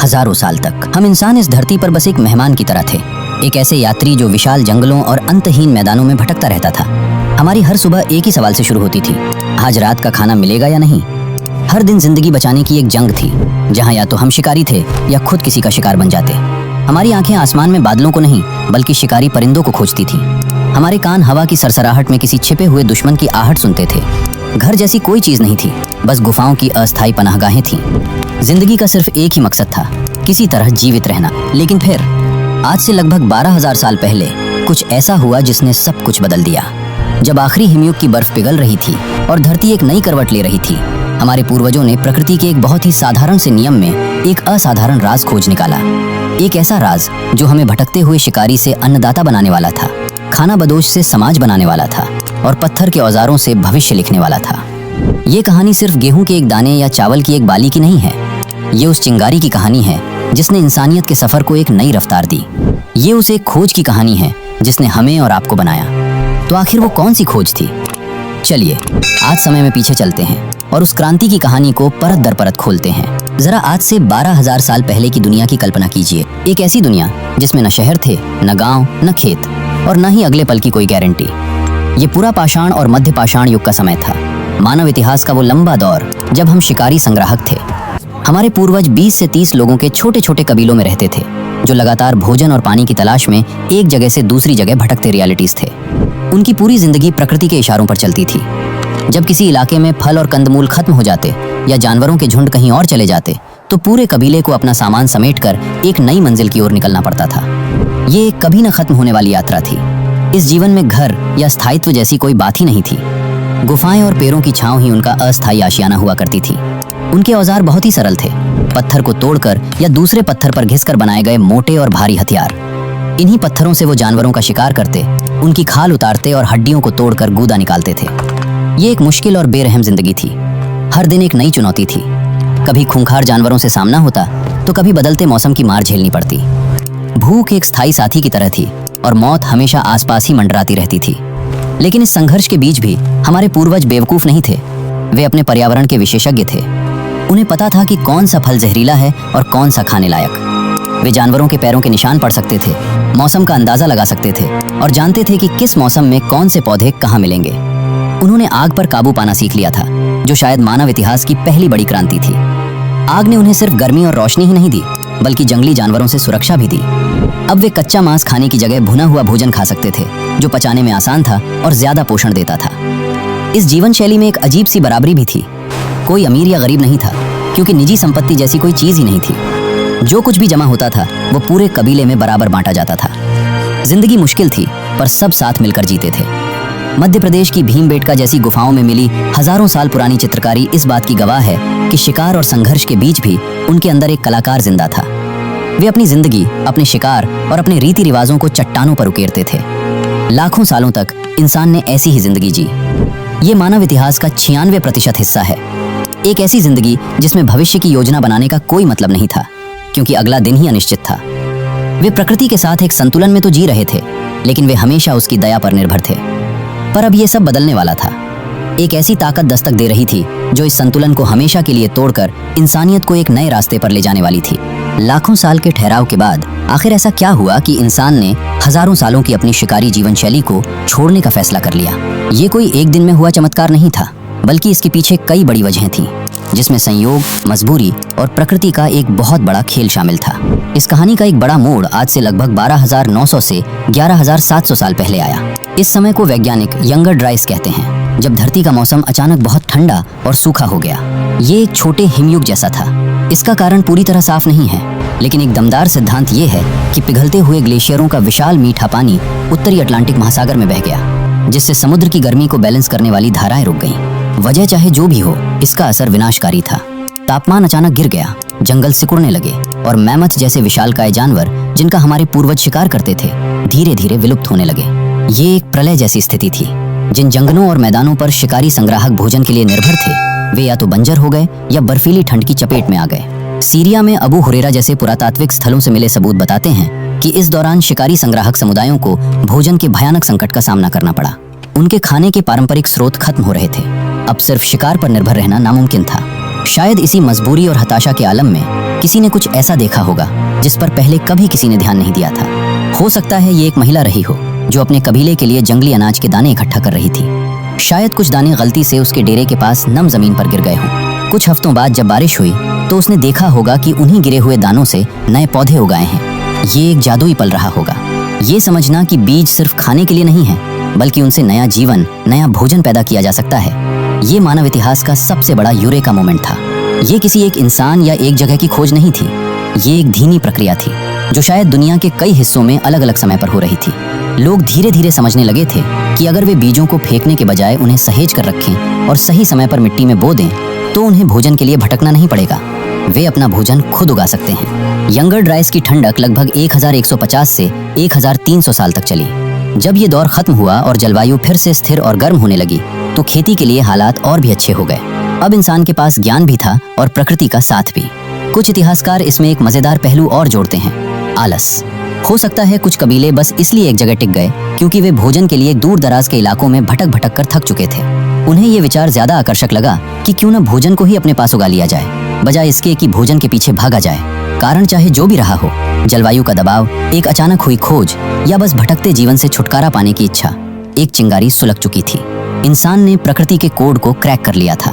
हजारों साल तक हम इंसान इस धरती पर बस एक मेहमान की तरह थे, एक ऐसे यात्री जो विशाल जंगलों और अंतहीन मैदानों में भटकता रहता था। हमारी हर सुबह एक ही सवाल से शुरू होती थी, आज रात का खाना मिलेगा या नहीं। हर दिन जिंदगी बचाने की एक जंग थी, जहाँ या तो हम शिकारी थे या खुद किसी का शिकार बन जाते। हमारी आंखें आसमान में बादलों को नहीं बल्कि शिकारी परिंदों को खोजती थी। हमारे कान हवा की सरसराहट में किसी छिपे हुए दुश्मन की आहट सुनते थे। घर जैसी कोई चीज नहीं थी, बस गुफाओं की अस्थायी पनाहगाहें थीं। जिंदगी का सिर्फ एक ही मकसद था, किसी तरह जीवित रहना। लेकिन फिर आज से लगभग 12,000 साल पहले कुछ ऐसा हुआ जिसने सब कुछ बदल दिया। जब आखिरी हिमयुग की बर्फ पिघल रही थी और धरती एक नई करवट ले रही थी, हमारे पूर्वजों ने प्रकृति के एक बहुत ही साधारण से नियम में एक असाधारण राज खोज निकाला। एक ऐसा राज जो हमें भटकते हुए शिकारी से अन्नदाता बनाने वाला था, खाना बदोश से समाज बनाने वाला था और पत्थर के औजारों से भविष्य लिखने वाला था। ये कहानी सिर्फ गेहूं के एक दाने या चावल की एक बाली की नहीं है। ये उस चिंगारी की कहानी है जिसने इंसानियत के सफर को एक नई रफ्तार दी। ये उस एक खोज की कहानी है जिसने हमें और आपको बनाया। तो आखिर वो कौन सी खोज थी? चलिए आज समय में पीछे चलते हैं और उस क्रांति की कहानी को परत दर परत खोलते हैं। जरा आज से 12,000 साल पहले की दुनिया की कल्पना कीजिए। एक ऐसी दुनिया जिसमें न शहर थे, न गांव, न खेत और न ही अगले पल की कोई गारंटी। ये पूरा पाषाण और मध्य पाषाण युग का समय था, मानव इतिहास का वो लंबा दौर जब हम शिकारी संग्राहक थे। हमारे पूर्वज 20 से 30 लोगों के छोटे छोटे कबीलों में रहते थे, जो लगातार भोजन और पानी की तलाश में एक जगह से दूसरी जगह भटकते रियलिटीज थे। उनकी पूरी जिंदगी प्रकृति के इशारों पर चलती थी। जब किसी इलाके में फल और कंदमूल खत्म हो जाते या जानवरों के झुंड कहीं और चले जाते, तो पूरे कबीले को अपना सामान समेटकर एक नई मंजिल की ओर निकलना पड़ता था। ये एक कभी न खत्म होने वाली यात्रा थी। इस जीवन में घर या स्थायित्व जैसी कोई बात ही नहीं थी। गुफाएं और पेड़ों की छांव ही उनका अस्थायी आशियाना हुआ करती थी। उनके औजार बहुत ही सरल थे, पत्थर को तोड़कर या दूसरे पत्थर पर घिसकर बनाए गए मोटे और भारी हथियार। इन्हीं पत्थरों से वो जानवरों का शिकार करते, उनकी खाल उतारते और हड्डियों को तोड़कर गूदा निकालते थे। ये एक मुश्किल और बेरहम जिंदगी थी। हर दिन एक नई चुनौती थी। कभी खूंखार जानवरों से सामना होता तो कभी बदलते मौसम की मार झेलनी पड़ती। भूख एक स्थायी साथी की तरह थी और मौत हमेशा आसपास ही मंडराती रहती थी। लेकिन इस संघर्ष के बीच भी हमारे पूर्वज बेवकूफ नहीं थे। वे अपने पर्यावरण के विशेषज्ञ थे। उन्हें पता था कि कौन सा फल जहरीला है और कौन सा खाने लायक। वे जानवरों के पैरों के निशान पढ़ सकते थे, मौसम का अंदाजा लगा सकते थे और जानते थे कि किस मौसम में कौन से पौधे कहाँ मिलेंगे। उन्होंने आग पर काबू पाना सीख लिया था, जो शायद मानव इतिहास की पहली बड़ी क्रांति थी। आग ने उन्हें सिर्फ गर्मी और रोशनी ही नहीं दी, बल्कि जंगली जानवरों से सुरक्षा भी दी। अब वे कच्चा मांस खाने की जगह भुना हुआ भोजन खा सकते थे, जो पचाने में आसान था और ज्यादा पोषण देता था। इस जीवन शैली में एक अजीब सी बराबरी भी थी। कोई अमीर या गरीब नहीं था, क्योंकि निजी संपत्ति जैसी कोई चीज ही नहीं थी। जो कुछ भी जमा होता था वो पूरे कबीले में बराबर बांटा जाता था। जिंदगी मुश्किल थी, पर सब साथ मिलकर जीते थे। मध्य प्रदेश की भीमबेटका जैसी गुफाओं में मिली हजारों साल पुरानी चित्रकारी इस बात की गवाह है कि शिकार और संघर्ष के बीच भी उनके अंदर एक कलाकार जिंदा था। वे अपनी जिंदगी, अपने शिकार और अपने रीति रिवाजों को चट्टानों पर उकेरते थे। लाखों सालों तक इंसान ने ऐसी ही जिंदगी जी। ये मानव इतिहास का 96% हिस्सा है। एक ऐसी जिंदगी जिसमें भविष्य की योजना बनाने का कोई मतलब नहीं था, क्योंकि अगला दिन ही अनिश्चित था। वे प्रकृति के साथ एक संतुलन में तो जी रहे थे, लेकिन वे हमेशा उसकी दया पर निर्भर थे। पर अब ये सब बदलने वाला था। एक ऐसी ताकत दस्तक दे रही थी जो इस संतुलन को हमेशा के लिए तोड़कर इंसानियत को एक नए रास्ते पर ले जाने वाली थी। लाखों साल के ठहराव के बाद आखिर ऐसा क्या हुआ कि इंसान ने हजारों सालों की अपनी शिकारी जीवन शैली को छोड़ने का फैसला कर लिया? ये कोई एक दिन में हुआ चमत्कार नहीं था, बल्कि इसके पीछे कई बड़ी वजहें थीं, जिसमें संयोग, मजबूरी और प्रकृति का एक बहुत बड़ा खेल शामिल था। इस कहानी का एक बड़ा मोड़ आज से लगभग 12,900 से 11,700 साल पहले आया। इस समय को वैज्ञानिक यंगर ड्राइस कहते हैं, जब धरती का मौसम अचानक बहुत ठंडा और सूखा हो गया। ये एक छोटे हिमयुग जैसा था। इसका कारण पूरी तरह साफ नहीं है, लेकिन एक दमदार सिद्धांत ये है कि पिघलते हुए ग्लेशियरों का विशाल मीठा पानी उत्तरी अटलांटिक महासागर में बह गया, जिससे समुद्र की गर्मी को बैलेंस करने वाली धाराएं रुक गईं। वजह चाहे जो भी हो, इसका असर विनाशकारी था। तापमान अचानक गिर गया, जंगल सिकुड़ने लगे और मैमथ जैसे विशालकाय जानवर, जिनका हमारे पूर्वज शिकार करते थे, धीरे धीरे विलुप्त होने लगे। ये एक प्रलय जैसी स्थिति थी। जिन जंगलों और मैदानों पर शिकारी संग्राहक भोजन के लिए निर्भर थे, वे या तो बंजर हो गए या बर्फीली ठंड की चपेट में आ गए। सीरिया में अबू हुरैरा जैसे पुरातात्विक स्थलों से मिले सबूत बताते हैं कि इस दौरान शिकारी संग्राहक समुदायों को भोजन के भयानक संकट का सामना करना पड़ा। उनके खाने के पारंपरिक स्रोत खत्म हो रहे थे। अब सिर्फ शिकार पर निर्भर रहना नामुमकिन था। शायद इसी मजबूरी और हताशा के आलम में किसी ने कुछ ऐसा देखा होगा जिस पर पहले कभी किसी ने ध्यान नहीं दिया था। हो सकता है ये एक महिला रही हो जो अपने कबीले के लिए जंगली अनाज के दाने इकट्ठा कर रही थी। शायद कुछ दाने गलती से उसके डेरे के पास नम जमीन पर गिर गए हों। कुछ हफ्तों बाद जब बारिश हुई तो उसने देखा होगा कि उन्हीं गिरे हुए दानों से नए पौधे उगाए हैं। ये एक जादुई पल रहा होगा। ये समझना कि बीज सिर्फ खाने के लिए नहीं है, बल्कि उनसे नया जीवन, नया भोजन पैदा किया जा सकता है। ये मानव इतिहास का सबसे बड़ा यूरेका मोमेंट था। ये किसी एक इंसान या एक जगह की खोज नहीं थी। ये एक धीमी प्रक्रिया थी जो शायद दुनिया के कई हिस्सों में अलग अलग समय पर हो रही थी। लोग धीरे धीरे समझने लगे थे कि अगर वे बीजों को फेंकने के बजाय उन्हें सहेज कर रखें और सही समय पर मिट्टी में बो दें तो उन्हें भोजन के लिए भटकना नहीं पड़ेगा। वे अपना भोजन खुद उगा सकते हैं। यंगर ड्राइस की ठंडक लगभग 1150 से 1300 साल तक चली। जब ये दौर खत्म हुआ और जलवायु फिर से स्थिर और गर्म होने लगी तो खेती के लिए हालात और भी अच्छे हो गए। अब इंसान के पास ज्ञान भी था और प्रकृति का साथ भी। कुछ इतिहासकार इसमें एक मजेदार पहलू और जोड़ते हैं, आलस। हो सकता है कुछ कबीले बस इसलिए एक जगह टिक गए क्योंकि वे भोजन के लिए दूर दराज के इलाकों में भटक भटक कर थक चुके थे। उन्हें ये विचार ज्यादा आकर्षक लगा कि क्यों न भोजन को ही अपने पास उगा लिया जाए, बजाय इसके कि भोजन के पीछे भागा जाए। कारण चाहे जो भी रहा हो, जलवायु का दबाव, एक अचानक हुई खोज या बस भटकते जीवन से छुटकारा पाने की इच्छा, एक चिंगारी सुलग चुकी थी। इंसान ने प्रकृति के कोड को क्रैक कर लिया था।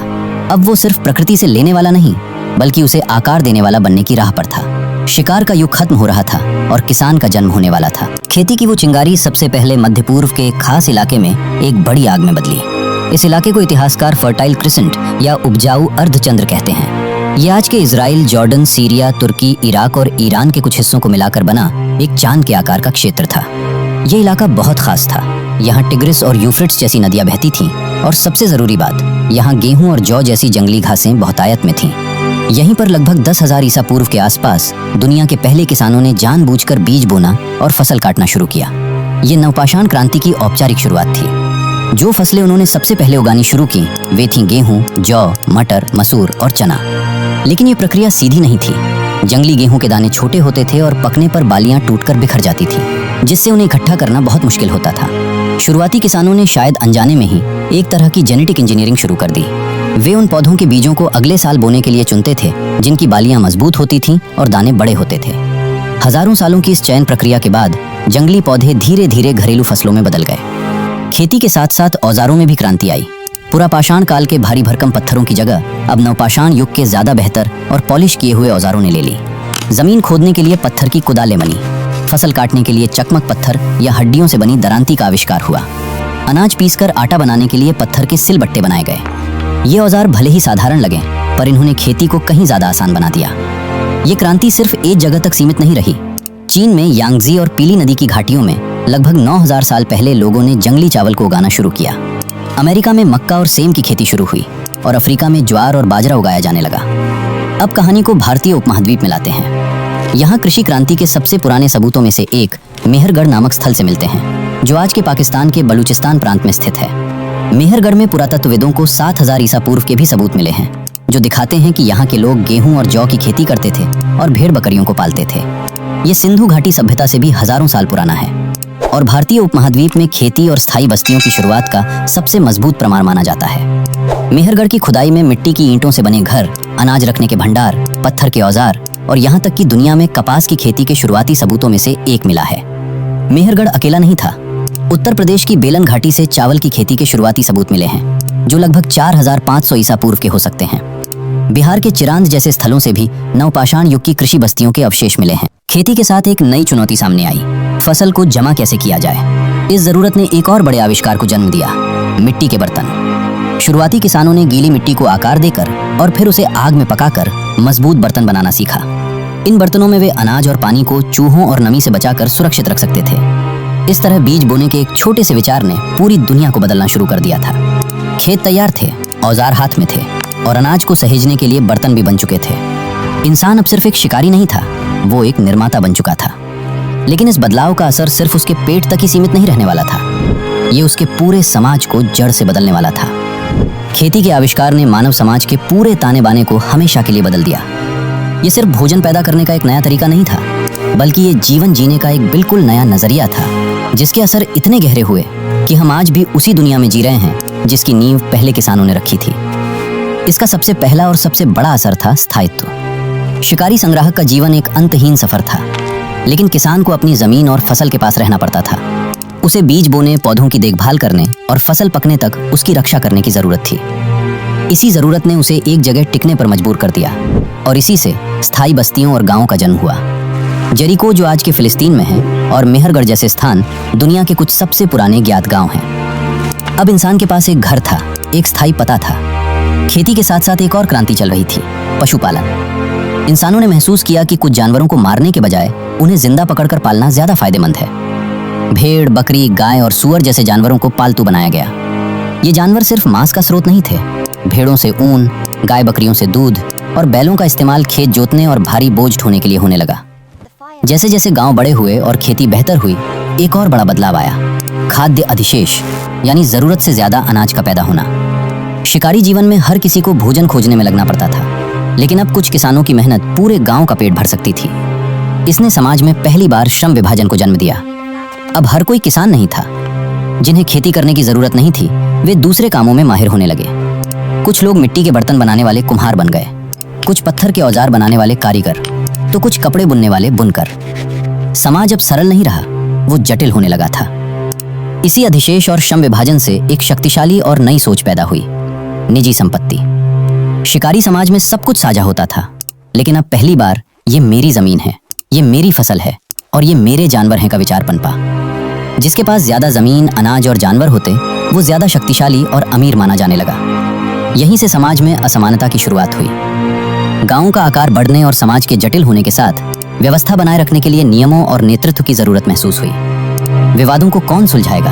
अब वो सिर्फ प्रकृति से लेने वाला नहीं, बल्कि उसे आकार देने वाला बनने की राह पर था। शिकार का युग खत्म हो रहा था और किसान का जन्म होने वाला था। खेती की वो चिंगारी सबसे पहले मध्य पूर्व के एक खास इलाके में एक बड़ी आग में बदली। इस इलाके को इतिहासकार फर्टाइल क्रिसेंट या उपजाऊ अर्धचंद्र कहते हैं। ये आज के इजराइल, जॉर्डन, सीरिया, तुर्की, इराक और ईरान के कुछ हिस्सों को मिलाकर बना एक चांद के आकार का क्षेत्र था। ये इलाका बहुत खास था। यहाँ टिग्रिस और यूफ्रेट्स जैसी नदियां बहती थीं और सबसे जरूरी बात, यहाँ गेहूं और जौ जैसी जंगली घासें बहुतायत में थीं। यहीं पर लगभग 10,000 ईसा पूर्व के आसपास दुनिया के पहले किसानों ने जानबूझकर बीज बोना और फसल काटना शुरू किया। ये नवपाषाण क्रांति की औपचारिक शुरुआत थी। जो फसलें उन्होंने सबसे पहले उगानी शुरू की वे थीं गेहूं, जौ, मटर, मसूर और चना। लेकिन ये प्रक्रिया सीधी नहीं थी। जंगली गेहूं के दाने छोटे होते थे और पकने पर बालियां टूटकर बिखर जाती थी, जिससे उन्हें इकट्ठा करना बहुत मुश्किल होता था। शुरुआती किसानों ने शायद अनजाने में ही एक तरह की जेनेटिक इंजीनियरिंग शुरू कर दी। वे उन पौधों के बीजों को अगले साल बोने के लिए चुनते थे जिनकी बालियां मजबूत होती थीं और दाने बड़े होते थे। हजारों सालों की इस चयन प्रक्रिया के बाद जंगली पौधे धीरे धीरे घरेलू फसलों में बदल गए। खेती के साथ साथ औजारों में भी क्रांति आई। पुरापाषाण काल के भारी भरकम पत्थरों की जगह अब नवपाषाण युग के ज्यादा बेहतर और पॉलिश किए हुए औजारों ने ले ली। जमीन खोदने के लिए पत्थर की कुदालें बनी, फसल काटने के लिए चकमक पत्थर या हड्डियों से बनी दरांती का आविष्कार हुआ। अनाज पीसकर आटा बनाने के लिए पत्थर के सिलबट्टे बनाए गए। ये औजार भले ही साधारण लगे, पर इन्होंने खेती को कहीं ज्यादा आसान बना दिया। ये क्रांति सिर्फ एक जगह तक सीमित नहीं रही। चीन में यांगजी और पीली नदी की घाटियों में लगभग 9000 साल पहले लोगों ने जंगली चावल को उगाना शुरू किया। अमेरिका में मक्का और सेम की खेती शुरू हुई और अफ्रीका में ज्वार और बाजरा उगाया जाने लगा। अब कहानी को भारतीय उपमहाद्वीप में लाते हैं। यहाँ कृषि क्रांति के सबसे पुराने सबूतों में से एक मेहरगढ़ नामक स्थल से मिलते हैं, जो आज के पाकिस्तान के बलूचिस्तान प्रांत में स्थित है। मेहरगढ़ में पुरातत्वविदों को 7000 ईसा पूर्व के भी सबूत मिले हैं, जो दिखाते हैं कि यहाँ के लोग गेहूं और जौ की खेती करते थे और भेड़ बकरियों को पालते थे। ये सिंधु घाटी सभ्यता से भी हजारों साल पुराना है और भारतीय उपमहाद्वीप में खेती और स्थायी बस्तियों की शुरुआत का सबसे मजबूत प्रमाण माना जाता है। मेहरगढ़ की खुदाई में मिट्टी की ईंटों से बने घर, अनाज रखने के भंडार, पत्थर के औजार और यहाँ तक कि दुनिया में कपास की खेती के शुरुआती सबूतों में से एक मिला है। मेहरगढ़ अकेला नहीं था। उत्तर प्रदेश की बेलन घाटी से चावल की खेती के शुरुआती सबूत मिले हैं, जो लगभग 4500 ईसा पूर्व के हो सकते हैं। बिहार के चिरांद जैसे स्थलों से भी नवपाषाण युग की कृषि बस्तियों के अवशेष मिले हैं। खेती के साथ एक नई चुनौती सामने आई, फसल को जमा कैसे किया जाए। इस जरूरत ने एक और बड़े आविष्कार को जन्म दिया, मिट्टी के बर्तन। शुरुआती किसानों ने गीली मिट्टी को आकार देकर और फिर उसे आग में पकाकर मजबूत बर्तन बनाना सीखा। इन बर्तनों में वे अनाज और पानी को चूहों और नमी से बचाकर सुरक्षित रख सकते थे। इस तरह बीज बोने के एक छोटे से विचार ने पूरी दुनिया को बदलना शुरू कर दिया था। खेत तैयार थे, औजार हाथ में थे और अनाज को सहेजने के लिए बर्तन भी बन चुके थे। इंसान अब सिर्फ एक शिकारी नहीं था, वो एक निर्माता बन चुका था। लेकिन इस बदलाव का असर सिर्फ उसके पेट तक ही सीमित नहीं रहने वाला था, ये उसके पूरे समाज को जड़ से बदलने वाला था। खेती के आविष्कार ने मानव समाज के पूरे ताने बाने को हमेशा के लिए बदल दिया। ये सिर्फ भोजन पैदा करने का एक नया तरीका नहीं था, बल्कि ये जीवन जीने का एक बिल्कुल नया नजरिया था, जिसके असर इतने गहरे हुए कि हम आज भी उसी दुनिया में जी रहे हैं जिसकी नींव पहले किसानों ने रखी थी। इसका सबसे पहला और सबसे बड़ा असर था स्थायित्व। शिकारी संग्राहक का जीवन एक अंतहीन सफर था, लेकिन किसान को अपनी जमीन और फसल के पास रहना पड़ता था। उसे बीज बोने, पौधों की देखभाल करने और फसल पकने तक उसकी रक्षा करने की जरूरत थी। इसी जरूरत ने उसे एक जगह टिकने पर मजबूर कर दिया और इसी से स्थायी बस्तियों और गांवों का जन्म हुआ। जेरिको, जो आज के फिलिस्तीन में है, और मेहरगढ़ जैसे स्थान दुनिया के कुछ सबसे पुराने ज्ञात गांव हैं। अब इंसान के पास एक घर था, एक स्थायी पता था। खेती के साथ साथ एक और क्रांति चल रही थी, पशुपालन। इंसानों ने महसूस किया कि कुछ जानवरों को मारने के बजाय उन्हें जिंदा पकड़कर पालना ज्यादा फायदेमंद है। भेड़, बकरी, गाय और सूअर जैसे जानवरों को पालतू बनाया गया। ये जानवर सिर्फ मांस का स्रोत नहीं थे। भेड़ों से ऊन, गाय बकरियों से दूध और बैलों का इस्तेमाल खेत जोतने और भारी बोझ ढोने के लिए होने लगा। जैसे जैसे गांव बड़े हुए और खेती बेहतर हुई, एक और बड़ा बदलाव आया, खाद्य अधिशेष, यानी जरूरत से ज्यादा अनाज का पैदा होना। शिकारी जीवन में हर किसी को भोजन खोजने में लगना पड़ता था, लेकिन अब कुछ किसानों की मेहनत पूरे गांव का पेट भर सकती थी। इसने समाज में पहली बार श्रम विभाजन को जन्म दिया। अब हर कोई किसान नहीं था। जिन्हें खेती करने की जरूरत नहीं थी, वे दूसरे कामों में माहिर होने लगे। कुछ लोग मिट्टी के बर्तन बनाने वाले कुम्हार बन गए, कुछ पत्थर के औजार बनाने वाले कारीगर, तो कुछ कपड़े बुनने वाले बुनकर। समाज अब सरल नहीं रहा, वो जटिल होने लगा था। इसी अधिशेष और श्रम विभाजन से एक शक्तिशाली और नई सोच पैदा हुई, निजी संपत्ति। शिकारी समाज में सब कुछ साझा होता था, लेकिन अब पहली बार ये मेरी जमीन है, ये मेरी फसल है और ये मेरे जानवर हैं का विचार पनपा। जिसके पास ज्यादा जमीन, अनाज और जानवर होते, वो ज्यादा शक्तिशाली और अमीर माना जाने लगा। यहीं से समाज में असमानता की शुरुआत हुई। गांवों का आकार बढ़ने और समाज के जटिल होने के साथ व्यवस्था बनाए रखने के लिए नियमों और नेतृत्व की जरूरत महसूस हुई। विवादों को कौन सुलझाएगा?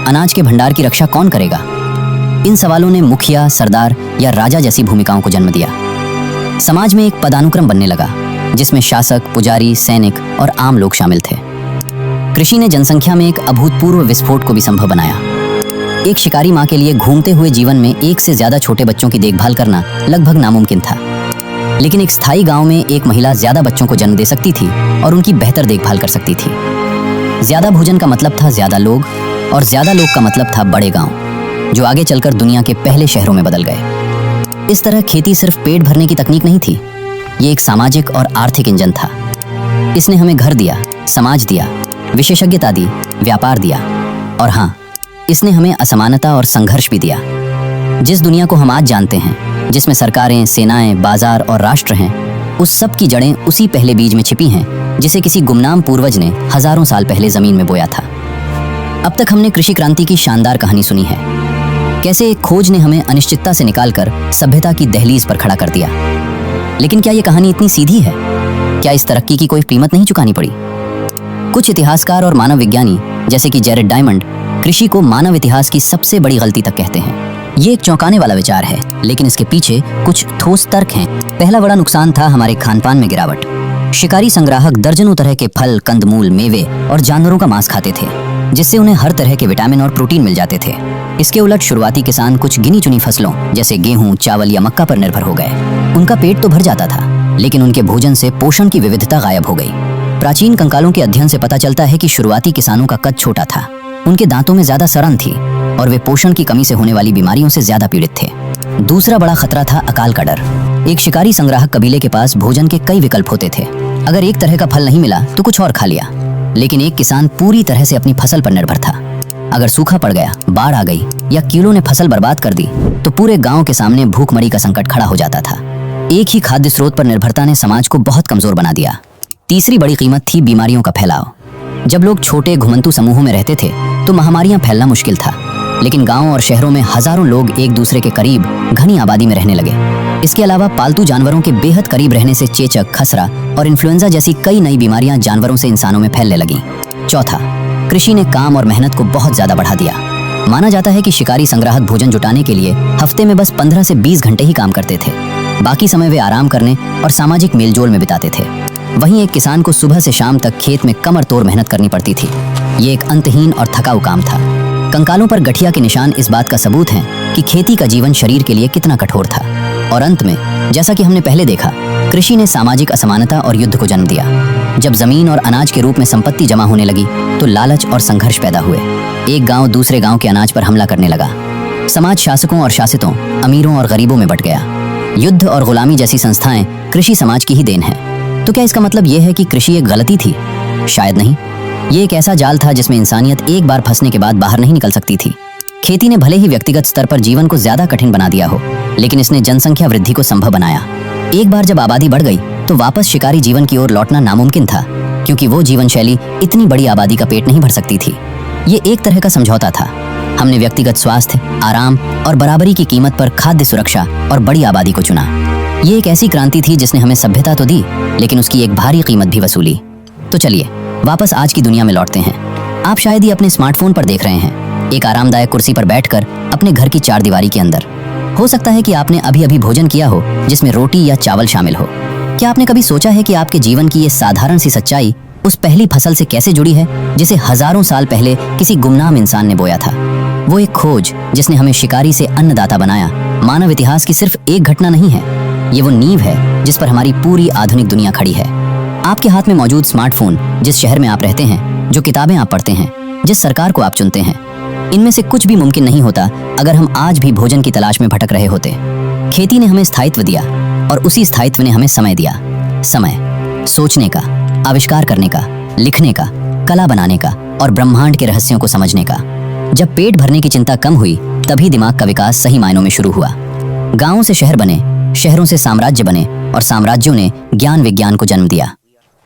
अनाज के भंडार की रक्षा कौन करेगा? इन सवालों ने मुखिया, सरदार या राजा जैसी भूमिकाओं को जन्म दिया। समाज में एक पदानुक्रम बनने लगा, जिसमें शासक, पुजारी, सैनिक और आम लोग शामिल थे। कृषि ने जनसंख्या में एक अभूतपूर्व विस्फोट को भी संभव बनाया। एक शिकारी माँ के लिए घूमते हुए जीवन में एक से ज्यादा छोटे बच्चों की देखभाल करना लगभग नामुमकिन था, लेकिन एक स्थायी गांव में एक महिला ज्यादा बच्चों को जन्म दे सकती थी और उनकी बेहतर देखभाल कर सकती थी। ज्यादा भोजन का मतलब था ज्यादा लोग, और ज्यादा लोग का मतलब था बड़े गांव, जो आगे चलकर दुनिया के पहले शहरों में बदल गए। इस तरह खेती सिर्फ पेट भरने की तकनीक नहीं थी, ये एक सामाजिक और आर्थिक इंजन था। इसने हमें घर दिया, समाज दिया, विशेषज्ञता दी, व्यापार दिया, और हाँ, इसने हमें असमानता और संघर्ष भी दिया। जिस दुनिया को हम आज जानते हैं, जिसमें सरकारें, सेनाएं, बाजार और राष्ट्र हैं, उस सब की जड़ें उसी पहले बीज में छिपी हैं, जिसे किसी गुमनाम पूर्वज ने हजारों साल पहले जमीन में बोया था। अब तक हमने कृषि क्रांति की शानदार कहानी सुनी है, कैसे एक खोज ने हमें अनिश्चितता से निकालकर सभ्यता की दहलीज पर खड़ा कर दिया। लेकिन क्या ये कहानी इतनी सीधी है? क्या इस तरक्की की कोई कीमत नहीं चुकानी पड़ी? कुछ इतिहासकार और मानव विज्ञानी, जैसे कि जेरेड डायमंड, कृषि को मानव इतिहास की सबसे बड़ी गलती तक कहते हैं। ये एक चौंकाने वाला विचार है, लेकिन इसके पीछे कुछ ठोस तर्क हैं। पहला बड़ा नुकसान था हमारे खानपान में गिरावट। शिकारी संग्राहक दर्जनों तरह के फल, कंदमूल, मेवे और जानवरों का मांस खाते थे, जिससे उन्हें हर तरह के विटामिन और प्रोटीन मिल जाते थे। इसके उलट शुरुआती किसान कुछ गिनी चुनी फसलों जैसे गेहूं, चावल या मक्का पर निर्भर हो गए। उनका पेट तो भर जाता था, लेकिन उनके भोजन से पोषण की विविधता गायब हो गई। प्राचीन कंकालों के अध्ययन से पता चलता है कि शुरुआती किसानों का कद छोटा था, उनके दांतों में ज्यादा सड़न थी और वे पोषण की कमी से होने वाली बीमारियों से ज्यादा पीड़ित थे। दूसरा बड़ा खतरा था अकाल का डर। एक शिकारी संग्राहक कबीले के पास भोजन के कई विकल्प होते थे। अगर एक तरह का फल नहीं मिला तो कुछ और खा लिया, लेकिन एक किसान पूरी तरह से अपनी फसल पर निर्भर था। अगर सूखा पड़ गया, बाढ़ आ गई या कीड़ों ने फसल बर्बाद कर दी, तो पूरे गांव के सामने भूखमरी का संकट खड़ा हो जाता था। एक ही खाद्य स्रोत पर निर्भरता ने समाज को बहुत कमजोर बना दिया। तीसरी बड़ी कीमत थी बीमारियों का फैलाव। जब लोग छोटे घुमंतु समूहों में रहते थे तो महामारियां फैलना मुश्किल था, लेकिन गांवों और शहरों में हजारों लोग एक दूसरे के करीब घनी आबादी में रहने लगे। इसके अलावा पालतू जानवरों के बेहद करीब रहने से चेचक, खसरा और इन्फ्लुएंजा जैसी कई नई बीमारियां जानवरों से इंसानों में फैलने लगीं। चौथा, कृषि ने काम और मेहनत को बहुत ज्यादा बढ़ा दिया। माना जाता है कि शिकारी संग्राहक भोजन जुटाने के लिए हफ्ते में बस 15 से 20 घंटे ही काम करते थे। बाकी समय वे आराम करने और सामाजिक मेलजोल में बिताते थे। वहीं एक किसान को सुबह से शाम तक खेत में कमर तोड़ मेहनत करनी पड़ती थी। ये एक अंतहीन और थकाऊ काम था। कंकालों पर गठिया के निशान इस बात का सबूत हैं कि खेती का जीवन शरीर के लिए कितना कठोर था। और अंत में, जैसा कि हमने पहले देखा, कृषि ने सामाजिक असमानता और युद्ध को जन्म दिया। जब जमीन और अनाज के रूप में संपत्ति जमा होने लगी तो लालच और संघर्ष पैदा हुए। एक गांव दूसरे गांव के अनाज पर हमला करने लगा। समाज शासकों और शासितों, अमीरों और गरीबों में बंट गया। युद्ध और गुलामी जैसी संस्थाएं कृषि समाज की ही देन है। तो क्या इसका मतलब यह है कि कृषि एक गलती थी? शायद नहीं। ये एक ऐसा जाल था जिसमें इंसानियत एक बार फंसने के बाद बाहर नहीं निकल सकती थी। खेती ने भले ही व्यक्तिगत स्तर पर जीवन को ज्यादा कठिन बना दिया हो, लेकिन इसने जनसंख्या वृद्धि को संभव बनाया। एक बार जब आबादी बढ़ गई तो वापस शिकारी जीवन की ओर लौटना नामुमकिन था, क्योंकि वो जीवन शैली इतनी बड़ी आबादी का पेट नहीं भर सकती थी। ये एक तरह का समझौता था। हमने व्यक्तिगत स्वास्थ्य, आराम और बराबरी की कीमत पर खाद्य सुरक्षा और बड़ी आबादी को चुना। ये एक ऐसी क्रांति थी जिसने हमें सभ्यता तो दी, लेकिन उसकी एक भारी कीमत भी वसूली। तो चलिए वापस आज की दुनिया में लौटते हैं। आप शायद ही अपने स्मार्टफोन पर देख रहे हैं, एक आरामदायक कुर्सी पर बैठकर अपने घर की चारदीवारी के अंदर। हो सकता है कि आपने अभी अभी भोजन किया हो जिसमें रोटी या चावल शामिल हो। क्या आपने कभी सोचा है कि आपके जीवन की ये साधारण सी सच्चाई उस पहली फसल से कैसे जुड़ी है जिसे हजारों साल पहले किसी गुमनाम इंसान ने बोया था? वो एक खोज जिसने हमें शिकारी से अन्नदाता बनाया, मानव इतिहास की सिर्फ एक घटना नहीं है। ये वो नींव है जिस पर हमारी पूरी आधुनिक दुनिया खड़ी है। आपके हाथ में मौजूद स्मार्टफोन, जिस शहर में आप रहते हैं, जो किताबें आप पढ़ते हैं, जिस सरकार को आप चुनते हैं, इनमें से कुछ भी मुमकिन नहीं होता अगर हम आज भी भोजन की तलाश में भटक रहे होते। खेती ने हमें स्थायित्व दिया और उसी स्थायित्व ने हमें समय दिया। समय सोचने का, आविष्कार करने का, लिखने का, कला बनाने का और ब्रह्मांड के रहस्यों को समझने का। जब पेट भरने की चिंता कम हुई, तभी दिमाग का विकास सही मायनों में शुरू हुआ। गांवों से शहर बने, शहरों से साम्राज्य बने और साम्राज्यों ने ज्ञान विज्ञान को जन्म दिया।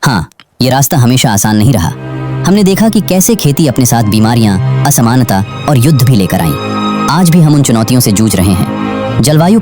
हाँ, ये रास्ता हमेशा आसान नहीं रहा। हमने देखा कि कैसे खेती अपने साथ बीमारियां, असमानता और युद्ध भी लेकर आई। आज भी हम उन चुनौतियों से जूझ रहे हैं। जलवायु